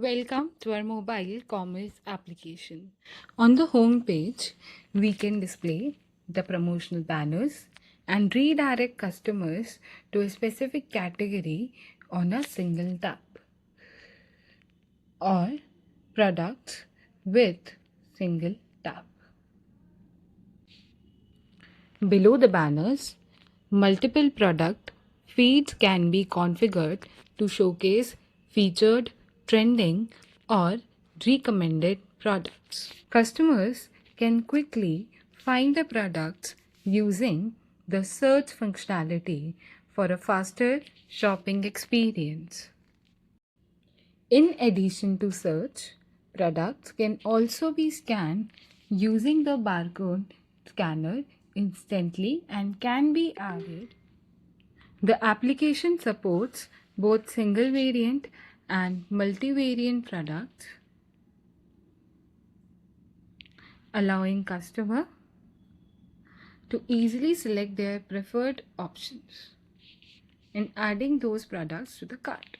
Welcome to our mobile commerce application. On the home page, we can display the promotional banners and redirect customers to a specific category on a single tap, or products with single tap. Below the banners, multiple product feeds can be configured to showcase featured, trending, or recommended products. Customers can quickly find the products using the search functionality for a faster shopping experience. In addition to search, products can also be scanned using the barcode scanner instantly and can be added. The application supports both single variant and multivariant products, allowing customer to easily select their preferred options and adding those products to the cart.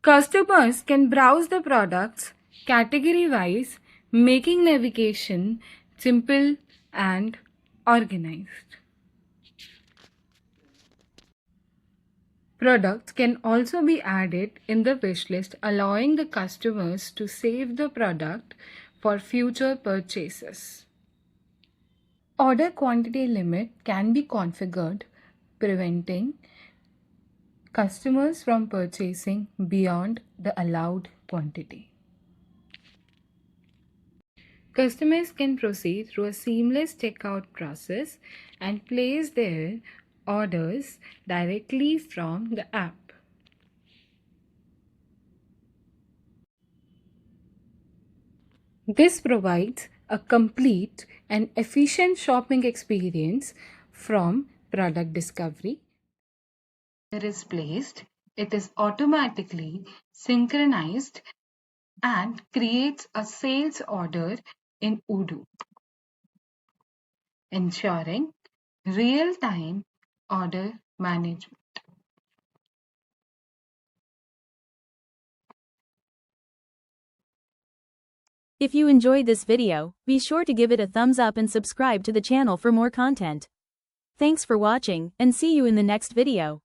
Customers can browse the products category-wise, making navigation simple and organized. Products can also be added in the wish list, allowing the customers to save the product for future purchases. Order quantity limit can be configured, preventing customers from purchasing beyond the allowed quantity. Customers can proceed through a seamless checkout process and place their orders directly from the app. This provides a complete and efficient shopping experience from product discovery. It is placed, it is automatically synchronized and creates a sales order in Odoo, ensuring real-time order management. If you enjoyed this video, be sure to give it a thumbs up and subscribe to the channel for more content. Thanks for watching, and see you in the next video.